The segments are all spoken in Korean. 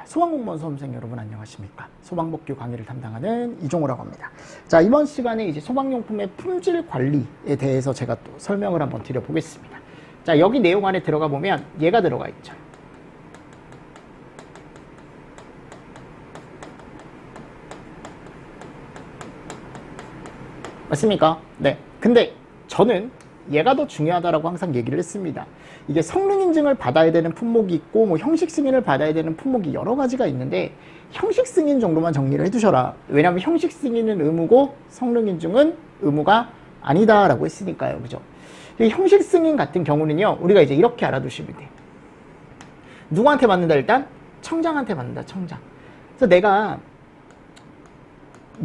소방공무원 수험생 여러분 안녕하십니까? 소방법규 강의를 담당하는 이종호라고 합니다. 자, 이번 시간에 이제 소방용품의 품질 관리에 대해서 제가 또 설명을 한번 드려보겠습니다. 자, 여기 내용 안에 들어가 보면 얘가 들어가 있죠. 맞습니까? 네. 근데 저는 얘가 더 중요하다라고 항상 얘기를 했습니다. 이게 성능 인증을 받아야 되는 품목이 있고 뭐 형식 승인을 받아야 되는 품목이 여러 가지가 있는데 형식 승인 정도만 정리를 해두셔라. 왜냐하면 형식 승인은 의무고 성능 인증은 의무가 아니다라고 했으니까요. 그죠? 형식 승인 같은 경우는요, 우리가 이제 이렇게 알아두시면 돼요. 누구한테 받는다? 일단 청장한테 받는다. 청장. 그래서 내가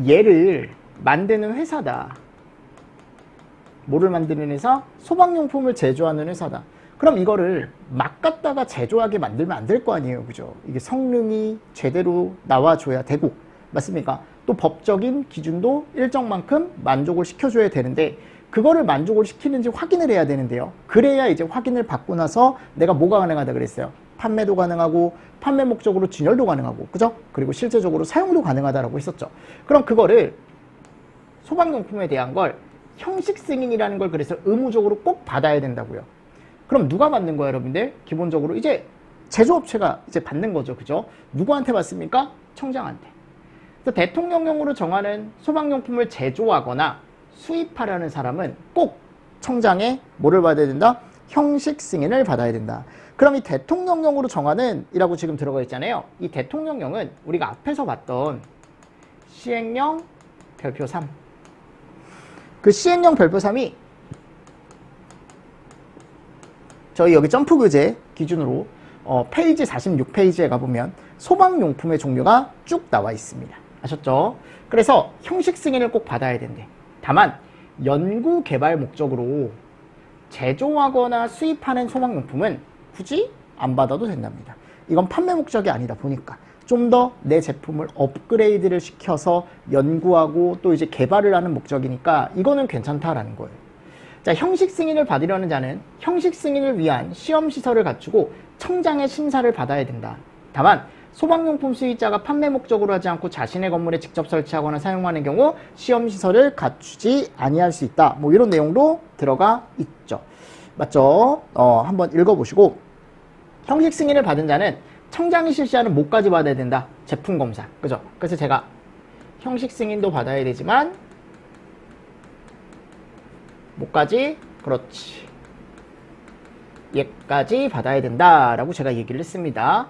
얘를 만드는 회사다. 뭐를 만드는 회사? 소방용품을 제조하는 회사다. 그럼 이거를 막 갖다가 제조하게 만들면 안 될 거 아니에요. 그죠? 이게 성능이 제대로 나와줘야 되고, 맞습니까? 또 법적인 기준도 일정만큼 만족을 시켜줘야 되는데, 그거를 만족을 시키는지 확인을 해야 되는데요. 그래야 이제 확인을 받고 나서 내가 뭐가 가능하다 그랬어요? 판매도 가능하고, 판매 목적으로 진열도 가능하고, 그죠? 그리고 실제적으로 사용도 가능하다라고 했었죠. 그럼 그거를 소방용품에 대한 걸 형식 승인이라는 걸 그래서 의무적으로 꼭 받아야 된다고요. 그럼 누가 받는 거예요, 여러분들? 기본적으로 이제 제조업체가 이제 받는 거죠. 그죠? 누구한테 받습니까? 청장한테. 그래서 대통령령으로 정하는 소방용품을 제조하거나 수입하려는 사람은 꼭 청장에 뭐를 받아야 된다? 형식 승인을 받아야 된다. 그럼 이 대통령령으로 정하는 이라고 지금 들어가 있잖아요. 이 대통령령은 우리가 앞에서 봤던 시행령 별표 3. 그 시행령 별표 3이 저희 여기 점프 교재 기준으로 페이지 46페이지에 가보면 소방용품의 종류가 쭉 나와 있습니다. 아셨죠? 그래서 형식 승인을 꼭 받아야 된대. 다만 연구 개발 목적으로 제조하거나 수입하는 소방용품은 굳이 안 받아도 된답니다. 이건 판매 목적이 아니다 보니까 좀 더 내 제품을 업그레이드를 시켜서 연구하고 또 이제 개발을 하는 목적이니까 이거는 괜찮다라는 거예요. 자, 형식 승인을 받으려는 자는 형식 승인을 위한 시험시설을 갖추고 청장의 심사를 받아야 된다. 다만 소방용품 수입자가 판매 목적으로 하지 않고 자신의 건물에 직접 설치하거나 사용하는 경우 시험시설을 갖추지 아니할 수 있다. 뭐 이런 내용도 들어가 있죠. 맞죠? 한번 읽어보시고, 형식 승인을 받은 자는 청장이 실시하는 뭐까지 받아야 된다? 제품 검사. 그죠? 그래서 제가 형식 승인도 받아야 되지만 뭐까지? 그렇지. 얘까지 받아야 된다라고 제가 얘기를 했습니다.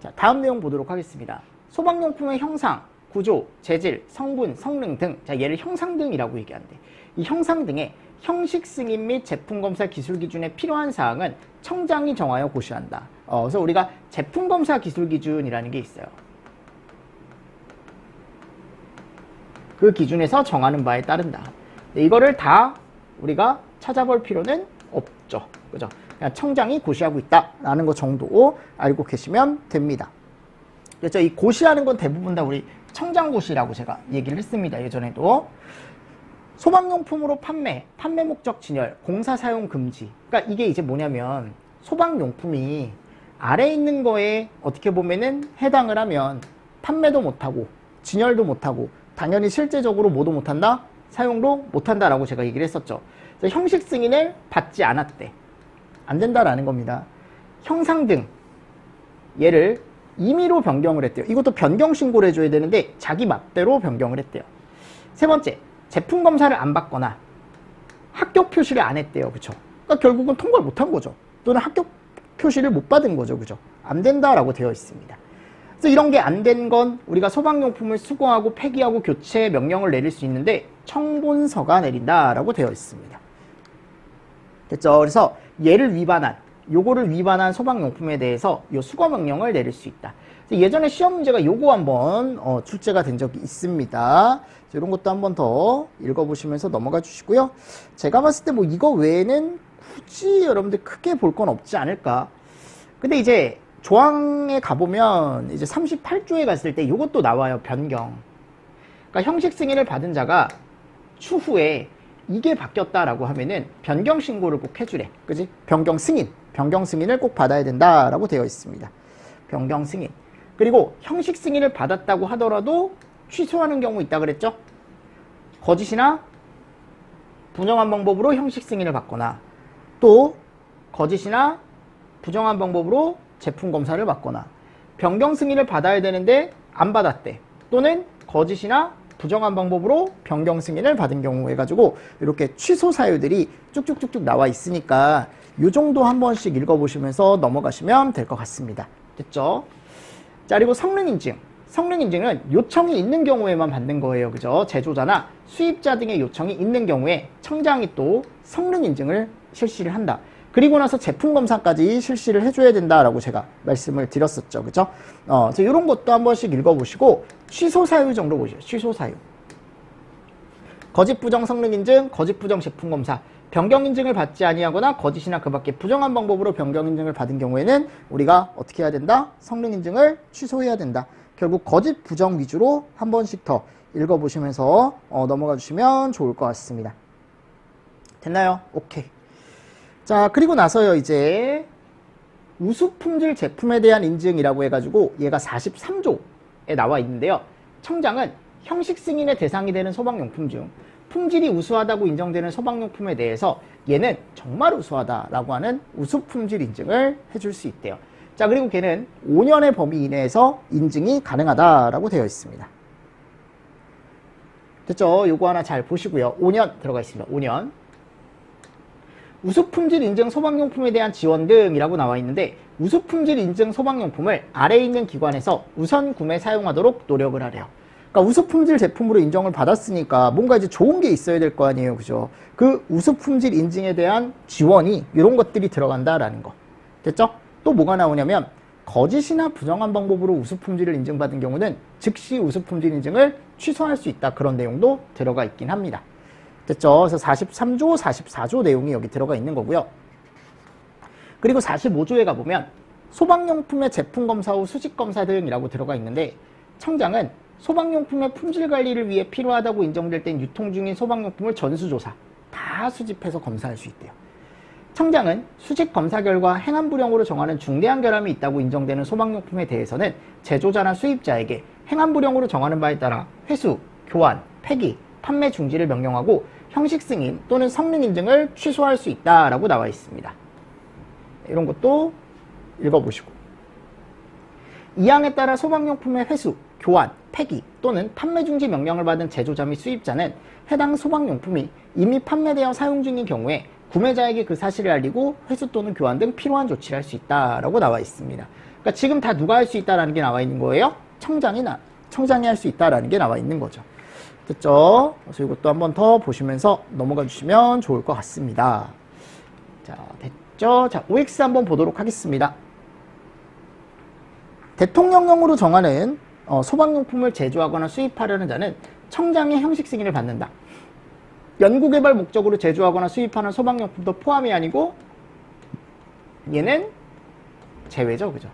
자, 다음 내용 보도록 하겠습니다. 소방용품의 형상, 구조, 재질, 성분, 성능 등. 자, 얘를 형상 등이라고 얘기하는데, 이 형상 등의 형식 승인 및 제품 검사 기술 기준에 필요한 사항은 청장이 정하여 고시한다. 그래서 우리가 제품 검사 기술 기준이라는 게 있어요. 그 기준에서 정하는 바에 따른다. 이거를 다 우리가 찾아볼 필요는 없죠. 그죠? 그냥 청장이 고시하고 있다라는 것 정도 알고 계시면 됩니다. 그렇죠? 이 고시하는 건 대부분 다 우리 청장고시라고 제가 얘기를 했습니다. 예전에도. 소방용품으로 판매 목적 진열, 공사 사용 금지. 그러니까 이게 이제 뭐냐면 소방용품이 아래에 있는 거에 어떻게 보면은 해당을 하면 판매도 못하고 진열도 못하고 당연히 실제적으로 뭐도 못한다? 사용도 못한다라고 제가 얘기를 했었죠. 그래서 형식 승인을 받지 않았대. 안 된다라는 겁니다. 형상 등 얘를 임의로 변경을 했대요. 이것도 변경 신고를 해줘야 되는데 자기 맘대로 변경을 했대요. 세 번째, 제품 검사를 안 받거나 합격 표시를 안 했대요. 그쵸? 그러니까 결국은 통과를 못한 거죠. 또는 합격 표시를 못 받은 거죠. 그죠? 안 된다라고 되어 있습니다. 그래서 이런 게 안 된 건 우리가 소방용품을 수거하고 폐기하고 교체 명령을 내릴 수 있는데 청본서가 내린다라고 되어 있습니다. 됐죠? 그래서 얘를 위반한, 요거를 위반한 소방용품에 대해서 요 수거 명령을 내릴 수 있다. 예전에 시험 문제가 요거 한번 출제가 된 적이 있습니다. 이런 것도 한번 더 읽어보시면서 넘어가 주시고요. 제가 봤을 때 뭐 이거 외에는 굳이 여러분들 크게 볼 건 없지 않을까. 근데 이제 조항에 가보면 이제 38조에 갔을 때 요것도 나와요. 변경. 그러니까 형식 승인을 받은 자가 추후에 이게 바뀌었다라고 하면은 변경 신고를 꼭 해주래. 그지? 변경 승인을 꼭 받아야 된다라고 되어 있습니다. 변경 승인. 그리고 형식 승인을 받았다고 하더라도 취소하는 경우 있다 그랬죠? 거짓이나 부정한 방법으로 형식 승인을 받거나 또 거짓이나 부정한 방법으로 제품 검사를 받거나 변경 승인을 받아야 되는데 안 받았대. 또는 거짓이나 부정한 방법으로 변경 승인을 받은 경우 해가지고 이렇게 취소 사유들이 쭉쭉쭉쭉 나와 있으니까 이 정도 한 번씩 읽어보시면서 넘어가시면 될 것 같습니다. 됐죠? 자, 그리고 성능 인증. 성능 인증은 요청이 있는 경우에만 받는 거예요. 그죠? 제조자나 수입자 등의 요청이 있는 경우에 청장이 또 성능 인증을 실시를 한다. 그리고 나서 제품 검사까지 실시를 해줘야 된다라고 제가 말씀을 드렸었죠. 그죠? 그래서 이런 것도 한 번씩 읽어보시고 취소 사유 정도 보시죠. 취소 사유. 거짓 부정 성능 인증, 거짓 부정 제품 검사. 변경 인증을 받지 아니하거나 거짓이나 그 밖에 부정한 방법으로 변경 인증을 받은 경우에는 우리가 어떻게 해야 된다? 성능 인증을 취소해야 된다. 결국 거짓 부정 위주로 한 번씩 더 읽어보시면서 넘어가 주시면 좋을 것 같습니다. 됐나요? 오케이. 자, 그리고 나서요, 이제 우수 품질 제품에 대한 인증이라고 해가지고 얘가 43조에 나와 있는데요. 청장은 형식 승인의 대상이 되는 소방용품 중 품질이 우수하다고 인정되는 소방용품에 대해서 얘는 정말 우수하다라고 하는 우수 품질 인증을 해줄 수 있대요. 자, 그리고 걔는 5년의 범위 이내에서 인증이 가능하다라고 되어 있습니다. 됐죠? 요거 하나 잘 보시고요. 5년 들어가 있습니다. 5년. 우수품질 인증 소방용품에 대한 지원 등이라고 나와 있는데 우수품질 인증 소방용품을 아래에 있는 기관에서 우선 구매 사용하도록 노력을 하래요. 그러니까 우수품질 제품으로 인정을 받았으니까 뭔가 이제 좋은 게 있어야 될 거 아니에요. 그죠? 그 우수품질 인증에 대한 지원이 이런 것들이 들어간다라는 거. 됐죠? 또 뭐가 나오냐면 거짓이나 부정한 방법으로 우수품질을 인증받은 경우는 즉시 우수품질 인증을 취소할 수 있다. 그런 내용도 들어가 있긴 합니다. 됐죠? 그래서 43조, 44조 내용이 여기 들어가 있는 거고요. 그리고 45조에 가보면 소방용품의 제품검사 후 수직검사 등이라고 들어가 있는데 청장은 소방용품의 품질 관리를 위해 필요하다고 인정될 땐 유통 중인 소방용품을 전수조사, 다 수집해서 검사할 수 있대요. 청장은 수직 검사 결과 행안 불량으로 정하는 중대한 결함이 있다고 인정되는 소방용품에 대해서는 제조자나 수입자에게 행안 불량으로 정하는 바에 따라 회수, 교환, 폐기, 판매 중지를 명령하고 형식 승인 또는 성능 인증을 취소할 수 있다라고 나와 있습니다. 이런 것도 읽어보시고 이 항에 따라 소방용품의 회수, 교환, 폐기 또는 판매 중지 명령을 받은 제조자 및 수입자는 해당 소방용품이 이미 판매되어 사용 중인 경우에 구매자에게 그 사실을 알리고 회수 또는 교환 등 필요한 조치를 할 수 있다라고 나와 있습니다. 그러니까 지금 다 누가 할 수 있다라는 게 나와 있는 거예요? 청장이 할 수 있다라는 게 나와 있는 거죠. 됐죠? 그래서 이것도 한번 더 보시면서 넘어가 주시면 좋을 것 같습니다. 자, 됐죠? 자, OX 한번 보도록 하겠습니다. 대통령령으로 정하는 소방용품을 제조하거나 수입하려는 자는 청장의 형식 승인을 받는다. 연구개발 목적으로 제조하거나 수입하는 소방용품도 포함이 아니고 얘는 제외죠. 그죠?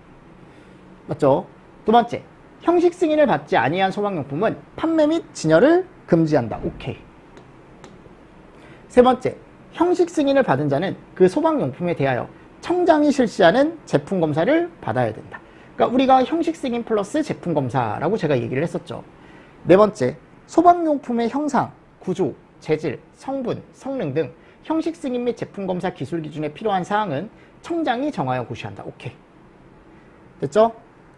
맞죠? 두 번째, 형식 승인을 받지 아니한 소방용품은 판매 및 진열을 금지한다. 오케이. 세 번째, 형식 승인을 받은 자는 그 소방용품에 대하여 청장이 실시하는 제품 검사를 받아야 된다. 그러니까 우리가 형식 승인 플러스 제품 검사라고 제가 얘기를 했었죠. 네 번째, 소방용품의 형상, 구조, 재질, 성분, 성능 등 형식 승인 및 제품 검사 기술 기준에 필요한 사항은 청장이 정하여 고시한다. 오케이. 됐죠?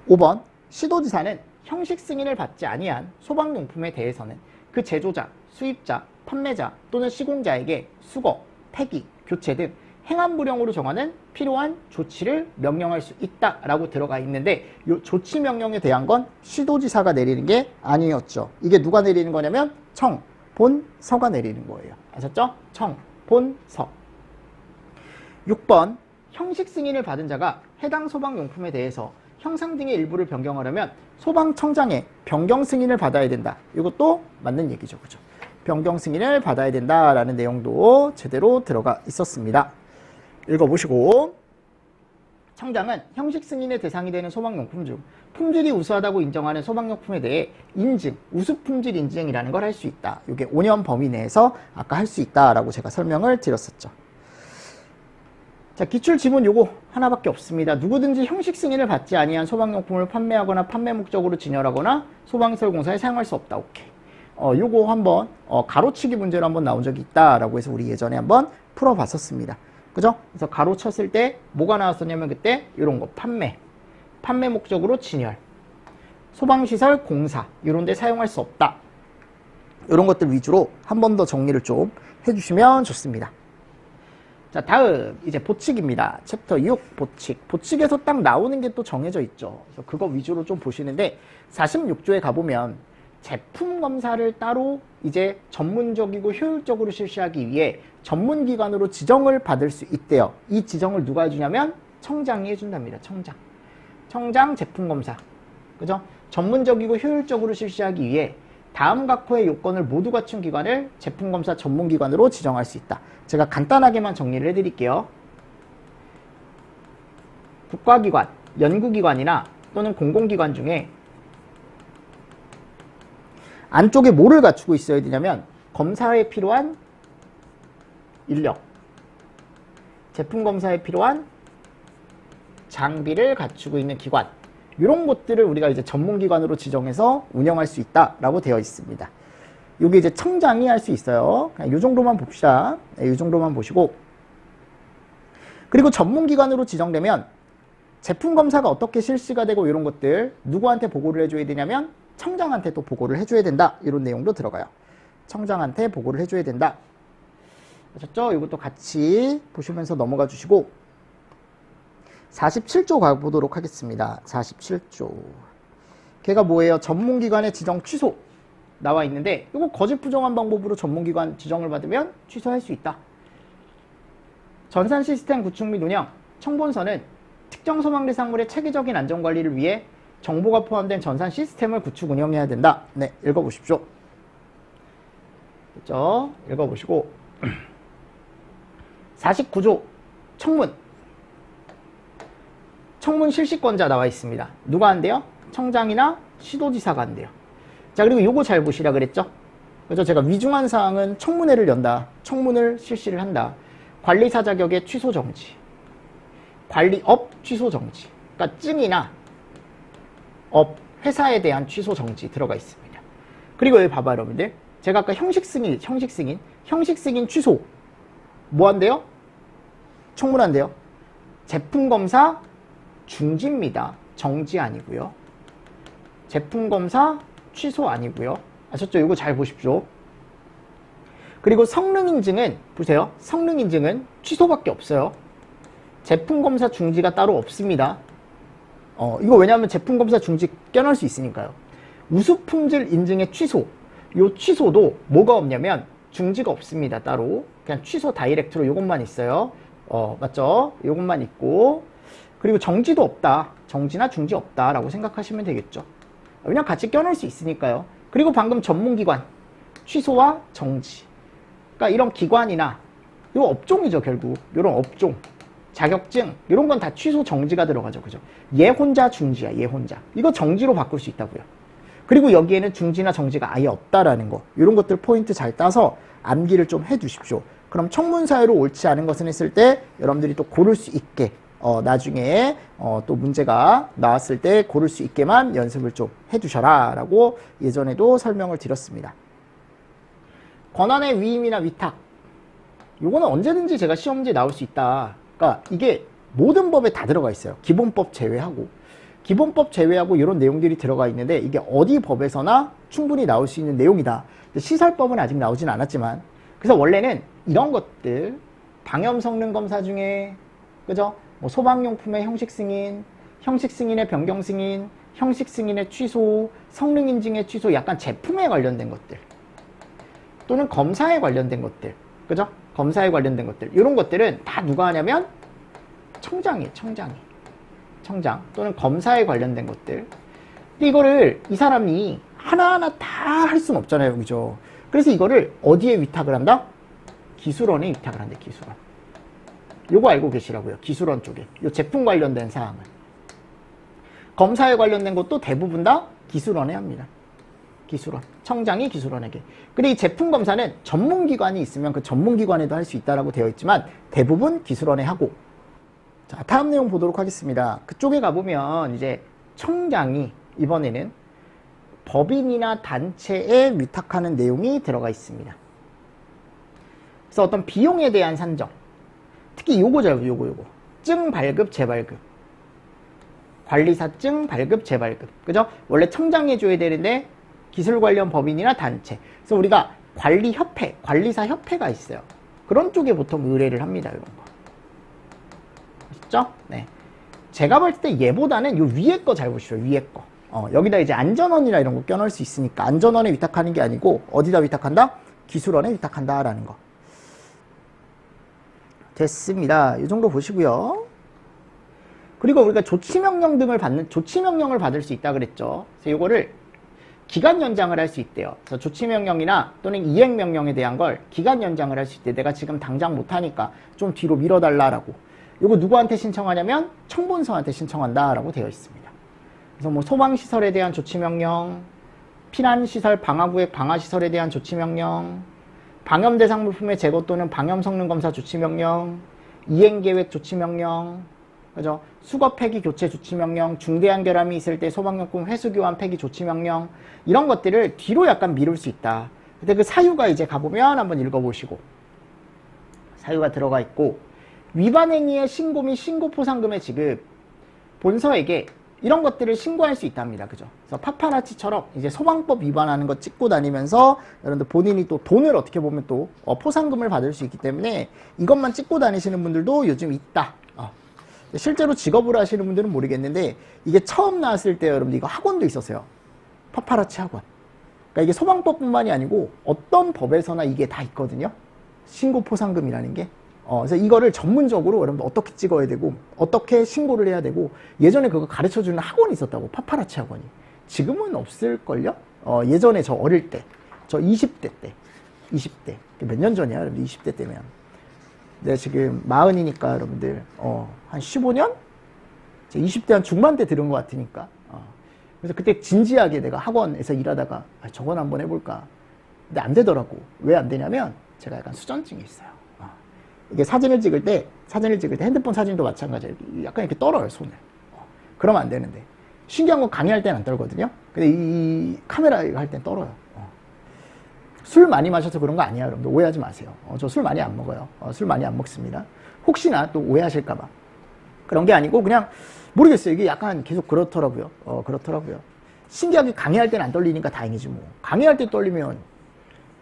5번, 시도지사는 형식 승인을 받지 아니한 소방용품에 대해서는 그 제조자, 수입자, 판매자 또는 시공자에게 수거, 폐기, 교체 등 행안부령으로 정하는 필요한 조치를 명령할 수 있다라고 들어가 있는데 이 조치 명령에 대한 건 시도지사가 내리는 게 아니었죠. 이게 누가 내리는 거냐면 청, 본, 서가 내리는 거예요. 아셨죠? 청, 본, 서. 6번, 형식 승인을 받은 자가 해당 소방용품에 대해서 형상 등의 일부를 변경하려면 소방청장의 변경 승인을 받아야 된다. 이것도 맞는 얘기죠. 그죠? 변경 승인을 받아야 된다라는 내용도 제대로 들어가 있었습니다. 읽어보시고 청장은 형식 승인의 대상이 되는 소방용품 중 품질이 우수하다고 인정하는 소방용품에 대해 인증, 우수품질 인증이라는 걸 할 수 있다. 이게 5년 범위 내에서 아까 할 수 있다라고 제가 설명을 드렸었죠. 자, 기출 지문 요거 하나밖에 없습니다. 누구든지 형식 승인을 받지 아니한 소방용품을 판매하거나 판매 목적으로 진열하거나 소방시설 공사에 사용할 수 없다. 오케이. 요거 한번 가로치기 문제로 한번 나온 적이 있다라고 해서 우리 예전에 한번 풀어봤었습니다. 그죠? 그래서 가로 쳤을 때 뭐가 나왔었냐면 그때 이런 거 판매 목적으로 진열, 소방시설 공사 이런 데 사용할 수 없다. 이런 것들 위주로 한 번 더 정리를 좀 해주시면 좋습니다. 자, 다음 이제 보칙입니다. 챕터 6 보칙. 보칙에서 딱 나오는 게 또 정해져 있죠. 그래서 그거 위주로 좀 보시는데 46조에 가보면 제품 검사를 따로 이제 전문적이고 효율적으로 실시하기 위해 전문기관으로 지정을 받을 수 있대요. 이 지정을 누가 해주냐면 청장이 해준답니다. 청장 제품 검사. 그죠? 전문적이고 효율적으로 실시하기 위해 다음 각호의 요건을 모두 갖춘 기관을 제품검사 전문기관으로 지정할 수 있다. 제가 간단하게만 정리를 해드릴게요. 국가기관, 연구기관이나 또는 공공기관 중에 안쪽에 뭐를 갖추고 있어야 되냐면 검사에 필요한 인력, 제품검사에 필요한 장비를 갖추고 있는 기관, 이런 것들을 우리가 이제 전문기관으로 지정해서 운영할 수 있다라고 되어 있습니다. 이게 이제 청장이 할 수 있어요. 이 정도만 봅시다. 이 정도만 보시고, 그리고 전문기관으로 지정되면 제품 검사가 어떻게 실시가 되고 이런 것들 누구한테 보고를 해줘야 되냐면 청장한테 또 보고를 해줘야 된다. 이런 내용도 들어가요. 청장한테 보고를 해줘야 된다. 아셨죠? 이것도 같이 보시면서 넘어가 주시고 47조 가보도록 하겠습니다. 47조. 걔가 뭐예요? 전문기관의 지정 취소 나와 있는데 이거 거짓 부정한 방법으로 전문기관 지정을 받으면 취소할 수 있다. 전산 시스템 구축 및 운영, 청본서는 특정 소방 대상물의 체계적인 안전관리를 위해 정보가 포함된 전산 시스템을 구축 운영해야 된다. 네, 읽어보십시오. 그렇죠? 읽어보시고 49조 청문 실시권자 나와 있습니다. 누가 한대요? 청장이나 시도지사가 한대요. 자, 그리고 요거 잘 보시라 그랬죠? 그래서 제가 위중한 사항은 청문회를 연다. 청문을 실시를 한다. 관리사 자격의 취소 정지. 관리업 취소 정지. 그러니까 증이나 업, 회사에 대한 취소 정지 들어가 있습니다. 그리고 여기 봐봐 여러분들. 제가 아까 형식 승인 취소. 뭐 한대요? 청문한대요. 제품검사 중지입니다. 정지 아니고요. 제품검사 취소 아니고요. 아셨죠? 이거 잘 보십시오. 그리고 성능인증은 보세요. 성능인증은 취소밖에 없어요. 제품검사 중지가 따로 없습니다. 이거 왜냐하면 제품검사 중지 껴넣을 수 있으니까요. 우수품질 인증의 취소. 요 취소도 뭐가 없냐면 중지가 없습니다. 따로. 그냥 취소 다이렉트로 요것만 있어요. 맞죠? 요것만 있고. 그리고 정지도 없다. 정지나 중지 없다라고 생각하시면 되겠죠. 그냥 같이 껴넣을 수 있으니까요. 그리고 방금 전문기관 취소와 정지. 그러니까 이런 기관이나 요 업종이죠. 결국 이런 업종 자격증 이런 건 다 취소 정지가 들어가죠. 그죠? 얘 혼자 중지야. 얘 혼자. 이거 정지로 바꿀 수 있다고요. 그리고 여기에는 중지나 정지가 아예 없다라는 거. 이런 것들 포인트 잘 따서 암기를 좀 해두십시오. 그럼 청문 사유로 옳지 않은 것은 했을 때 여러분들이 또 고를 수 있게 나중에 또 문제가 나왔을 때 고를 수 있게만 연습을 좀 해두셔라 라고 예전에도 설명을 드렸습니다. 권한의 위임이나 위탁, 요거는 언제든지 제가 시험지에 나올 수 있다. 그러니까 이게 모든 법에 다 들어가 있어요. 기본법 제외하고 이런 내용들이 들어가 있는데 이게 어디 법에서나 충분히 나올 수 있는 내용이다. 시설법은 아직 나오진 않았지만, 그래서 원래는 이런 것들 방염 성능 검사 중에, 그죠? 뭐 소방용품의 형식 승인, 형식 승인의 변경 승인, 형식 승인의 취소, 성능 인증의 취소, 약간 제품에 관련된 것들 또는 검사에 관련된 것들, 그죠? 검사에 관련된 것들, 이런 것들은 다 누가 하냐면 청장이에요. 청장 또는 검사에 관련된 것들. 근데 이거를 이 사람이 하나하나 다 할 수는 없잖아요. 그죠? 그래서 이거를 어디에 위탁을 한다? 기술원에 위탁을 한대. 기술원. 요거 알고 계시라고요. 기술원 쪽에. 요 제품 관련된 사항을. 검사에 관련된 것도 대부분 다 기술원에 합니다. 기술원. 청장이 기술원에게. 근데 이 제품 검사는 전문기관이 있으면 그 전문기관에도 할 수 있다라고 되어 있지만 대부분 기술원에 하고, 자, 다음 내용 보도록 하겠습니다. 그쪽에 가보면 이제 청장이 이번에는 법인이나 단체에 위탁하는 내용이 들어가 있습니다. 그래서 어떤 비용에 대한 산정, 특히 요거죠, 요거. 증 발급, 재발급. 관리사 증 발급, 재발급. 그죠? 원래 청장이 해줘야 되는데 기술 관련 법인이나 단체. 그래서 우리가 관리협회, 관리사 협회가 있어요. 그런 쪽에 보통 의뢰를 합니다, 이런 거. 아시죠? 네. 제가 볼 때 얘보다는 요 위에 거 잘 보시죠, 위에 거. 여기다 이제 안전원이나 이런 거 껴넣을 수 있으니까 안전원에 위탁하는 게 아니고 어디다 위탁한다? 기술원에 위탁한다라는 거. 됐습니다. 이 정도 보시고요. 그리고 우리가 조치명령 등을 받는, 조치명령을 받을 수 있다 그랬죠. 그래서 이거를 기간 연장을 할 수 있대요. 그래서 조치명령이나 또는 이행명령에 대한 걸 기간 연장을 할 수 있대. 내가 지금 당장 못하니까 좀 뒤로 밀어달라라고. 이거 누구한테 신청하냐면 청본서한테 신청한다라고 되어 있습니다. 그래서 뭐 소방시설에 대한 조치명령, 피난시설 방화구역 방화시설에 대한 조치명령, 방염대상 물품의 제거 또는 방염성능검사 조치명령, 이행계획 조치명령, 그죠? 수거 폐기 교체 조치명령, 중대한 결함이 있을 때 소방용품 회수 교환 폐기 조치명령, 이런 것들을 뒤로 약간 미룰 수 있다. 근데 그 사유가 이제 가보면 한번 읽어보시고, 사유가 들어가 있고, 위반 행위의 신고 및 신고 포상금의 지급, 본서에게 이런 것들을 신고할 수 있답니다. 그죠? 그래서 파파라치처럼 이제 소방법 위반하는 거 찍고 다니면서 여러분들 본인이 또 돈을 어떻게 보면 또 포상금을 받을 수 있기 때문에 이것만 찍고 다니시는 분들도 요즘 있다. 실제로 직업으로 하시는 분들은 모르겠는데 이게 처음 나왔을 때 여러분들 이거 학원도 있었어요. 파파라치 학원. 그러니까 이게 소방법뿐만이 아니고 어떤 법에서나 이게 다 있거든요. 신고 포상금이라는 게. 그래서 이거를 전문적으로 여러분들 어떻게 찍어야 되고 어떻게 신고를 해야 되고 예전에 그거 가르쳐주는 학원이 있었다고. 파파라치 학원이. 지금은 없을걸요? 예전에 저 어릴 때, 저 20대 때, 20대 몇 년 전이야 여러분들 20대 때면. 내가 지금 40이니까 여러분들 한 15년? 20대 한 중반 때 들은 것 같으니까. 그래서 그때 진지하게 내가 학원에서 일하다가 저건 한번 해볼까. 근데 안 되더라고. 왜 안 되냐면 제가 약간 수전증이 있어요. 이게 사진을 찍을 때 핸드폰 사진도 마찬가지예요. 약간 이렇게 떨어요, 손을. 그러면 안 되는데. 신기한 건 강의할 때는 안 떨거든요. 근데 이 카메라 할 땐 떨어요. 술 많이 마셔서 그런 거 아니야, 여러분들. 오해하지 마세요. 저 술 많이 안 먹어요. 술 많이 안 먹습니다. 혹시나 또 오해하실까봐. 그런 게 아니고 그냥 모르겠어요. 이게 약간 계속 그렇더라고요. 그렇더라고요. 신기하게 강의할 때는 안 떨리니까 다행이지 뭐. 강의할 때 떨리면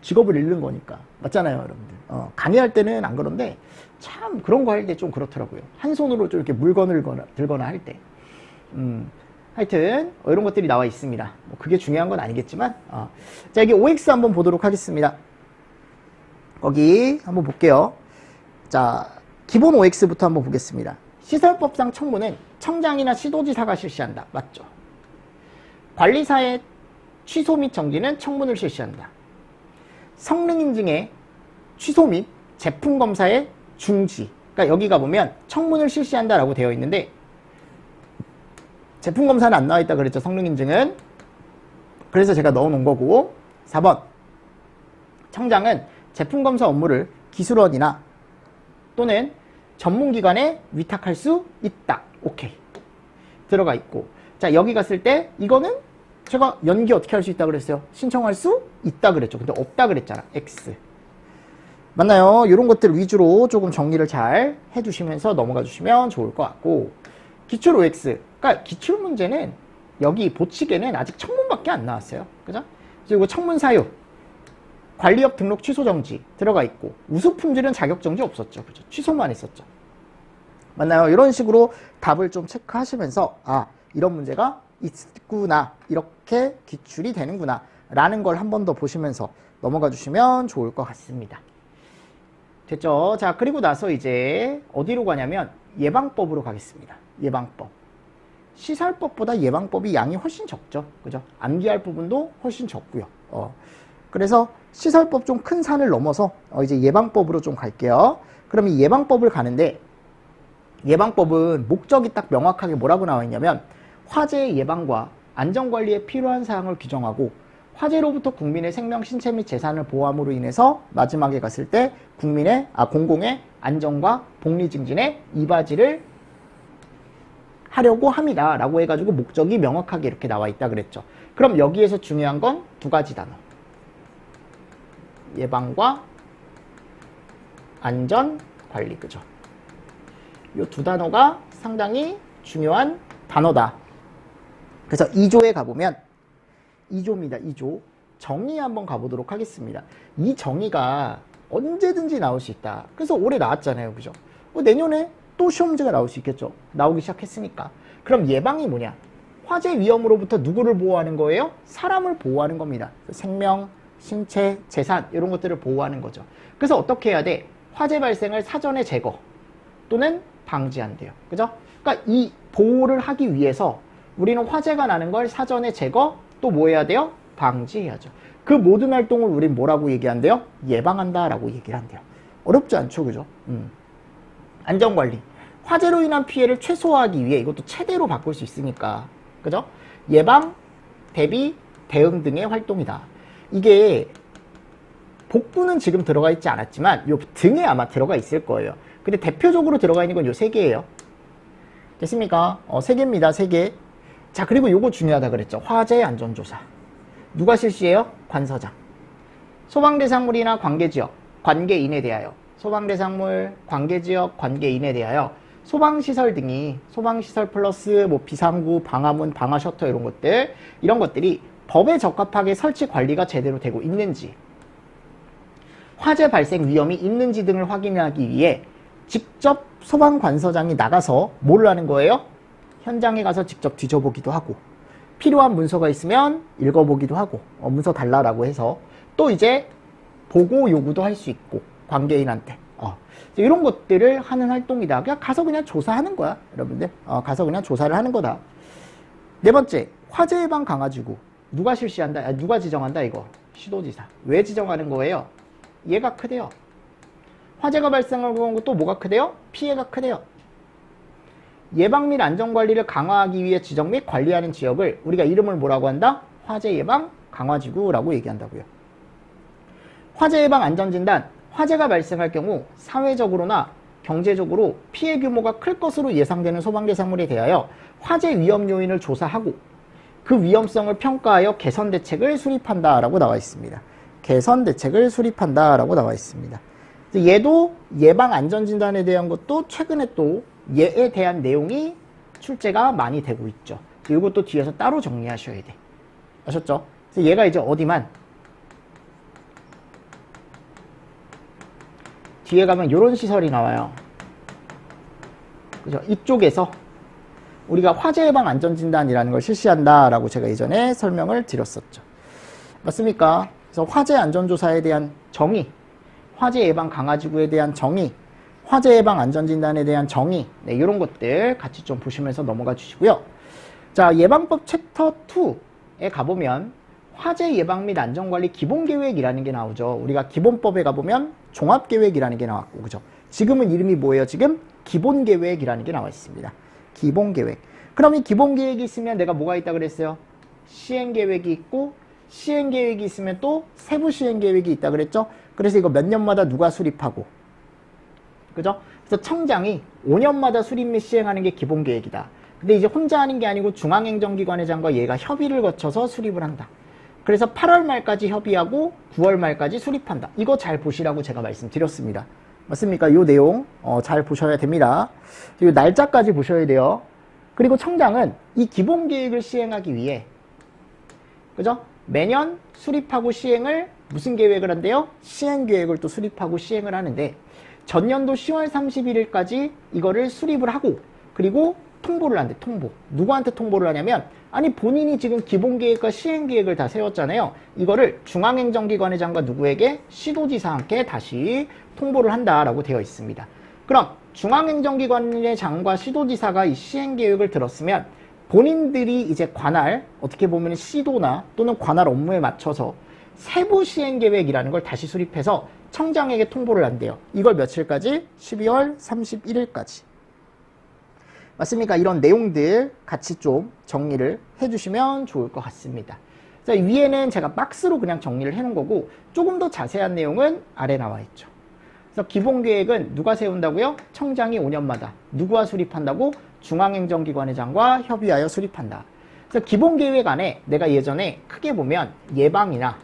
직업을 잃는 거니까. 맞잖아요, 여러분들. 강의할 때는 안 그런데 참 그런 거 할 때 좀 그렇더라고요. 한 손으로 좀 이렇게 물건을 들거나 할 때. 하여튼 이런 것들이 나와 있습니다. 뭐 그게 중요한 건 아니겠지만 자, 여기 OX 한번 보도록 하겠습니다. 거기 한번 볼게요. 자, 기본 OX부터 한번 보겠습니다. 시설법상 청문은 청장이나 시도지사가 실시한다. 맞죠? 관리사의 취소 및 정지는 청문을 실시한다. 성능인증의 취소 및 제품검사의 중지. 그러니까 여기가 보면 청문을 실시한다라고 되어 있는데 제품검사는 안 나와 있다 그랬죠. 성능인증은. 그래서 제가 넣어놓은 거고. 4번 청장은 제품검사 업무를 기술원이나 또는 전문기관에 위탁할 수 있다. 오케이. 들어가 있고. 자, 여기 갔을 때 이거는 제가 연기 어떻게 할 수 있다 그랬어요? 신청할 수 있다 그랬죠. 근데 없다 그랬잖아. X. 맞나요? 이런 것들 위주로 조금 정리를 잘 해주시면서 넘어가 주시면 좋을 것 같고. 기출 OX. 그러니까 기출 문제는 여기 보치게는 아직 청문밖에 안 나왔어요. 그죠? 그리고 청문 사유, 관리업 등록 취소 정지 들어가 있고 우수 품질은 자격 정지 없었죠. 그죠? 취소만 있었죠. 맞나요? 이런 식으로 답을 좀 체크하시면서 이런 문제가 있구나, 이렇게 기출이 되는구나 라는 걸 한 번 더 보시면서 넘어가 주시면 좋을 것 같습니다. 됐죠? 자, 그리고 나서 이제 어디로 가냐면 예방법으로 가겠습니다. 예방법. 시설법보다 예방법이 양이 훨씬 적죠. 그죠? 암기할 부분도 훨씬 적고요. 그래서 시설법 좀 큰 산을 넘어서 이제 예방법으로 좀 갈게요. 그럼 이 예방법을 가는데 예방법은 목적이 딱 명확하게 뭐라고 나와 있냐면 화재 예방과 안전관리에 필요한 사항을 규정하고 화재로부터 국민의 생명, 신체 및 재산을 보호함으로 인해서 마지막에 갔을 때 공공의 안전과 복리 증진에 이바지를 하려고 합니다 라고 해가지고 목적이 명확하게 이렇게 나와 있다 그랬죠. 그럼 여기에서 중요한 건 두 가지 단어. 예방과 안전관리. 그죠? 이 두 단어가 상당히 중요한 단어다. 그래서 2조에 가보면 2조입니다. 2조. 정의 한번 가보도록 하겠습니다. 이 정의가 언제든지 나올 수 있다. 그래서 올해 나왔잖아요. 그죠? 내년에 또 시험 문제가 나올 수 있겠죠. 나오기 시작했으니까. 그럼 예방이 뭐냐? 화재 위험으로부터 누구를 보호하는 거예요? 사람을 보호하는 겁니다. 생명, 신체, 재산 이런 것들을 보호하는 거죠. 그래서 어떻게 해야 돼? 화재 발생을 사전에 제거 또는 방지한대요. 그죠? 그러니까 이 보호를 하기 위해서 우리는 화재가 나는 걸 사전에 제거 또 뭐 해야 돼요? 방지해야죠. 그 모든 활동을 우린 뭐라고 얘기한대요? 예방한다라고 얘기를 한대요. 어렵지 않죠, 그죠? 안전관리. 화재로 인한 피해를 최소화하기 위해 이것도 최대로 바꿀 수 있으니까, 그죠? 예방, 대비, 대응 등의 활동이다. 이게 복부는 지금 들어가 있지 않았지만 요 등에 아마 들어가 있을 거예요. 근데 대표적으로 들어가 있는 건 요 세 개예요. 됐습니까? 세 개입니다. 세 개. 자, 그리고 요거 중요하다 그랬죠. 화재 안전조사. 누가 실시해요? 관서장. 소방대상물이나 관계지역, 관계인에 대하여. 소방대상물, 관계지역, 관계인에 대하여 소방시설 등이 소방시설 플러스 뭐 비상구, 방화문, 방화셔터 이런 것들이 법에 적합하게 설치 관리가 제대로 되고 있는지, 화재 발생 위험이 있는지 등을 확인하기 위해 직접 소방관서장이 나가서 뭘 하는 거예요? 현장에 가서 직접 뒤져보기도 하고, 필요한 문서가 있으면 읽어보기도 하고, 문서 달라라고 해서 또 이제 보고 요구도 할 수 있고, 관계인한테 이런 것들을 하는 활동이다. 그냥 가서 그냥 조사하는 거야, 여러분들. 가서 그냥 조사를 하는 거다. 네 번째, 화재 예방 강화지구. 누가 실시한다? 누가 지정한다? 이거 시도지사. 왜 지정하는 거예요? 얘가 크대요. 화재가 발생하는 것도 뭐가 크대요? 피해가 크대요. 예방 및 안전관리를 강화하기 위해 지정 및 관리하는 지역을 우리가 이름을 뭐라고 한다? 화재 예방 강화지구라고 얘기한다고요. 화재 예방 안전진단. 화재가 발생할 경우 사회적으로나 경제적으로 피해 규모가 클 것으로 예상되는 소방대상물에 대하여 화재 위험 요인을 조사하고 그 위험성을 평가하여 개선 대책을 수립한다라고 나와 있습니다. 개선 대책을 수립한다라고 나와 있습니다. 얘도 예방 안전진단에 대한 것도 최근에 또 얘에 대한 내용이 출제가 많이 되고 있죠. 이것도 뒤에서 따로 정리하셔야 돼. 아셨죠? 그래서 얘가 이제 어디만 뒤에 가면 이런 시설이 나와요. 그죠? 이쪽에서 우리가 화재 예방 안전진단이라는 걸 실시한다라고 제가 예전에 설명을 드렸었죠. 맞습니까? 그래서 화재 안전조사에 대한 정의, 화재 예방 강화지구에 대한 정의, 화재 예방 안전진단에 대한 정의, 네, 이런 것들 같이 좀 보시면서 넘어가 주시고요. 자, 예방법 챕터 2에 가보면 화재 예방 및 안전관리 기본계획이라는 게 나오죠. 우리가 기본법에 가보면 종합계획이라는 게 나왔고, 그죠? 지금은 이름이 뭐예요? 지금 기본계획이라는 게 나와 있습니다. 기본계획. 그럼 이 기본계획이 있으면 내가 뭐가 있다 그랬어요? 시행계획이 있고, 시행계획이 있으면 또 세부 시행계획이 있다 그랬죠? 그래서 이거 몇 년마다 누가 수립하고, 그죠? 그래서 청장이 5년마다 수립 및 시행하는 게 기본계획이다. 근데 이제 혼자 하는 게 아니고 중앙행정기관회장과 얘가 협의를 거쳐서 수립을 한다. 그래서 8월 말까지 협의하고 9월 말까지 수립한다. 이거 잘 보시라고 제가 말씀드렸습니다. 맞습니까? 이 내용 잘 보셔야 됩니다. 이 날짜까지 보셔야 돼요. 그리고 청장은 이 기본계획을 시행하기 위해, 그죠? 매년 수립하고 시행을 무슨 계획을 한대요? 시행계획을 또 수립하고 시행을 하는데, 전년도 10월 31일까지 이거를 수립을 하고, 그리고 통보를 한대. 통보. 누구한테 통보를 하냐면, 아니 본인이 지금 기본계획과 시행계획을 다 세웠잖아요. 이거를 중앙행정기관회장과 누구에게? 시도지사한테 다시 통보를 한다라고 되어 있습니다. 그럼 중앙행정기관회장과 시도지사가 이 시행계획을 들었으면 본인들이 이제 관할, 어떻게 보면 시도나 또는 관할 업무에 맞춰서 세부 시행계획이라는 걸 다시 수립해서 청장에게 통보를 한대요. 이걸 며칠까지? 12월 31일까지. 맞습니까? 이런 내용들 같이 좀 정리를 해주시면 좋을 것 같습니다. 자, 위에는 제가 박스로 그냥 정리를 해놓은 거고, 조금 더 자세한 내용은 아래 나와 있죠. 그래서 기본계획은 누가 세운다고요? 청장이 5년마다. 누구와 수립한다고? 중앙행정기관회장과 협의하여 수립한다. 그래서 기본계획 안에 내가 예전에 크게 보면 예방이나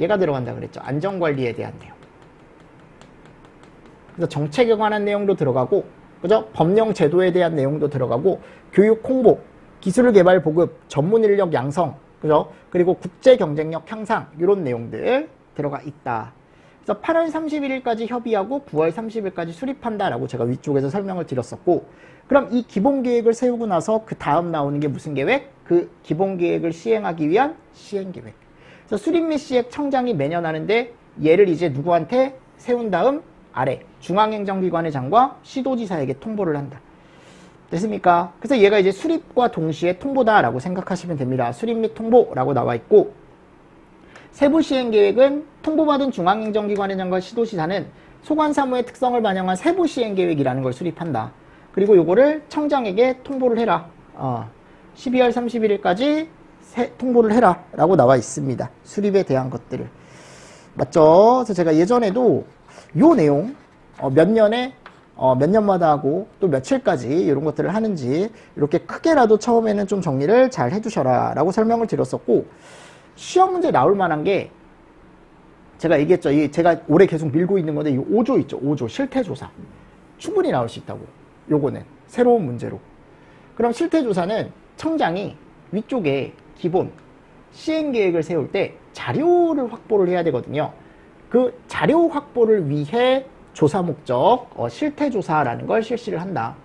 얘가 들어간다 그랬죠. 안전관리에 대한 내용. 그래서 정책에 관한 내용도 들어가고, 그죠? 법령 제도에 대한 내용도 들어가고, 교육 홍보, 기술 개발 보급, 전문 인력 양성, 그죠? 그리고 국제 경쟁력 향상, 이런 내용들 들어가 있다. 그래서 8월 31일까지 협의하고 9월 30일까지 수립한다라고 제가 위쪽에서 설명을 드렸었고, 그럼 이 기본 계획을 세우고 나서 그 다음 나오는 게 무슨 계획? 그 기본 계획을 시행하기 위한 시행 계획. 그래서 수립 및 시행 청장이 매년 하는데 얘를 이제 누구한테 세운 다음 아래 중앙행정기관회장과 시도지사에게 통보를 한다. 됐습니까? 그래서 얘가 이제 수립과 동시에 통보다라고 생각하시면 됩니다. 수립 및 통보라고 나와 있고, 세부 시행 계획은 통보받은 중앙행정기관회장과 시도지사는 소관사무의 특성을 반영한 세부 시행 계획이라는 걸 수립한다. 그리고 요거를 청장에게 통보를 해라. 12월 31일까지 통보를 해라 라고 나와 있습니다. 수립에 대한 것들을. 맞죠? 그래서 제가 예전에도 요 내용 몇 년에 몇 년마다 하고 또 며칠까지 이런 것들을 하는지 이렇게 크게라도 처음에는 좀 정리를 잘 해주셔라 라고 설명을 드렸었고, 시험 문제 나올 만한 게 제가 얘기했죠. 제가 올해 계속 밀고 있는 건데 이 5조 있죠. 5조 실태조사 충분히 나올 수 있다고. 요거는 새로운 문제로. 그럼 실태조사는 청장이 위쪽에 기본 시행계획을 세울 때 자료를 확보를 해야 되거든요. 그 자료 확보를 위해 조사 목적 실태조사라는 걸 실시를 한다.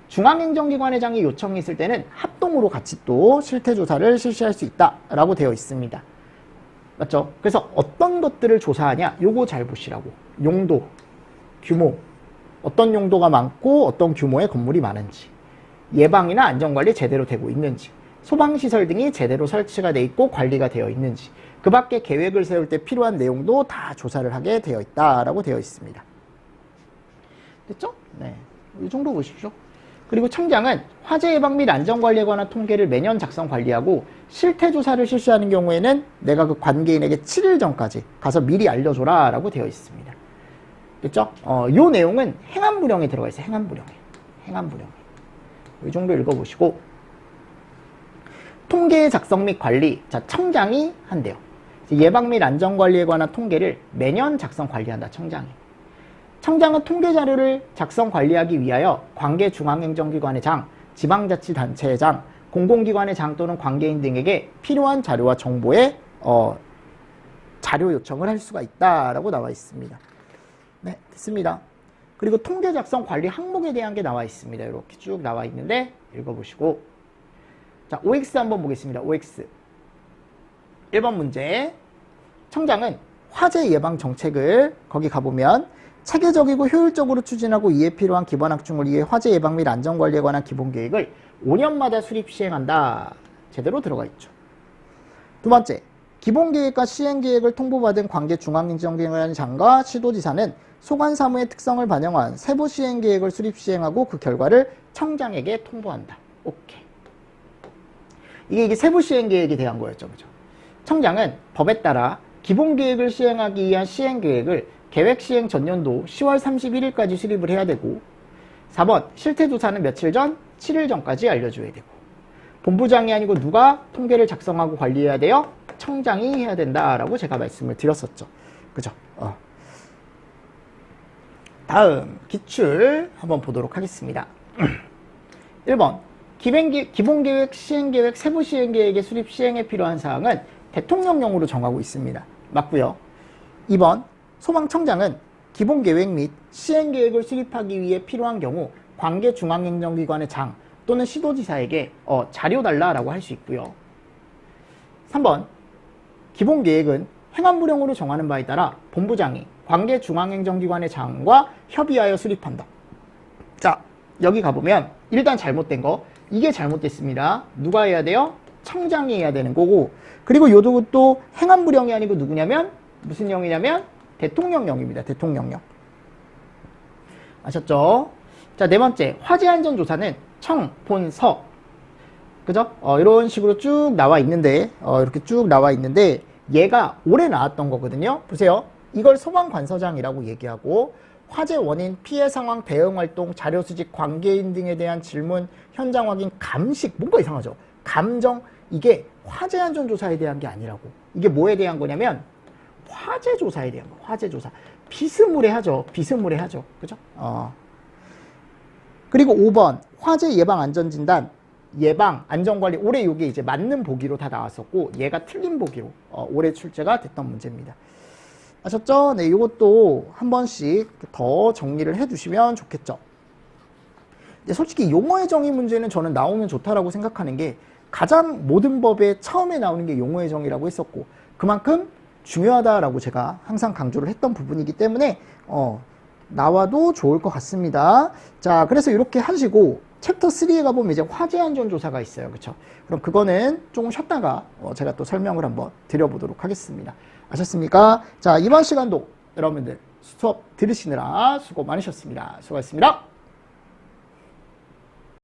중앙행정기관회장이 요청이 있을 때는 합동으로 같이 또 실태조사를 실시할 수 있다라고 되어 있습니다. 맞죠? 그래서 어떤 것들을 조사하냐? 요거 잘 보시라고. 용도, 규모, 어떤 용도가 많고 어떤 규모의 건물이 많은지, 예방이나 안전관리 제대로 되고 있는지, 소방시설 등이 제대로 설치가 돼 있고 관리가 되어 있는지, 그 밖에 계획을 세울 때 필요한 내용도 다 조사를 하게 되어 있다라고 되어 있습니다. 됐죠? 네, 이 정도 보십시오. 그리고 청장은 화재 예방 및 안전관리에 관한 통계를 매년 작성 관리하고, 실태조사를 실시하는 경우에는 내가 그 관계인에게 7일 전까지 가서 미리 알려줘라 라고 되어 있습니다. 됐죠? 요 내용은 행안부령에 들어가 있어요. 행안부령에. 이 정도 읽어보시고, 통계 작성 및 관리. 자, 청장이 한대요. 예방 및 안전관리에 관한 통계를 매년 작성 관리한다. 청장은 통계 자료를 작성 관리하기 위하여 관계 중앙행정기관의 장, 지방자치단체의 장, 공공기관의 장 또는 관계인 등에게 필요한 자료와 정보의 자료 요청을 할 수가 있다라고 나와 있습니다. 네, 됐습니다. 그리고 통계 작성 관리 항목에 대한 게 나와 있습니다. 이렇게 쭉 나와 있는데 읽어보시고, 자, OX 한번 보겠습니다. OX 1번 문제. 청장은 화재 예방 정책을 거기 가보면 체계적이고 효율적으로 추진하고 이에 필요한 기반 확충을 위해 화재 예방 및 안전관리에 관한 기본 계획을 5년마다 수립 시행한다. 제대로 들어가 있죠. 두 번째, 기본 계획과 시행 계획을 통보받은 관계 중앙행정기관장과 시도지사는 소관사무의 특성을 반영한 세부 시행 계획을 수립 시행하고 그 결과를 청장에게 통보한다. 오케이. 이게 세부 시행 계획에 대한 거였죠. 그죠? 청장은 법에 따라 기본 계획을 시행하기 위한 시행 계획을 계획 시행 전년도 10월 31일까지 수립을 해야 되고, 4번 실태조사는 며칠 전? 7일 전까지 알려줘야 되고, 본부장이 아니고 누가 통계를 작성하고 관리해야 돼요? 청장이 해야 된다라고 제가 말씀을 드렸었죠. 그죠? 다음 기출 한번 보도록 하겠습니다. 1번 기본계획, 시행계획, 세부 시행계획의 수립 시행에 필요한 사항은 대통령령으로 정하고 있습니다. 맞고요. 2번 소방청장은 기본계획 및 시행계획을 수립하기 위해 필요한 경우 관계 중앙행정기관의 장 또는 시도지사에게 자료 달라라고 할 수 있고요. 3번 기본계획은 행안부령으로 정하는 바에 따라 본부장이 관계 중앙행정기관의 장과 협의하여 수립한다. 자, 여기 가보면 일단 잘못된 거, 이게 잘못됐습니다. 누가 해야 돼요? 청장이 해야 되는 거고, 그리고 요것도 행안부령이 아니고 누구냐면 무슨 령이냐면 대통령령입니다. 대통령령. 아셨죠? 자, 네 번째, 화재안전조사는 청, 본, 서. 그죠? 이런 식으로 쭉 나와 있는데, 이렇게 쭉 나와 있는데, 얘가 올해 나왔던 거거든요. 보세요. 이걸 소방관서장이라고 얘기하고, 화재 원인, 피해 상황, 대응 활동, 자료 수집, 관계인 등에 대한 질문, 현장 확인, 감식. 뭔가 이상하죠? 감정. 이게 화재 안전 조사에 대한 게 아니라고. 이게 뭐에 대한 거냐면 화재 조사에 대한 거. 화재 조사. 비스무리하죠. 비스무리하죠. 그죠? 그리고 5번 화재 예방 안전 진단. 예방 안전관리. 올해 이게 이제 맞는 보기로 다 나왔었고 얘가 틀린 보기로 올해 출제가 됐던 문제입니다. 아셨죠? 네, 이것도 한 번씩 더 정리를 해두시면 좋겠죠. 근데 솔직히 용어의 정의 문제는 저는 나오면 좋다라고 생각하는 게 가장 모든 법에 처음에 나오는 게 용어의 정의라고 했었고 그만큼 중요하다라고 제가 항상 강조를 했던 부분이기 때문에 나와도 좋을 것 같습니다. 자, 그래서 이렇게 하시고 챕터 3에 가보면 이제 화재 안전 조사가 있어요. 그쵸? 그럼 그거는 조금 쉬었다가 제가 또 설명을 한번 드려보도록 하겠습니다. 아셨습니까? 자, 이번 시간도 여러분들 수업 들으시느라 수고 많으셨습니다. 수고하셨습니다.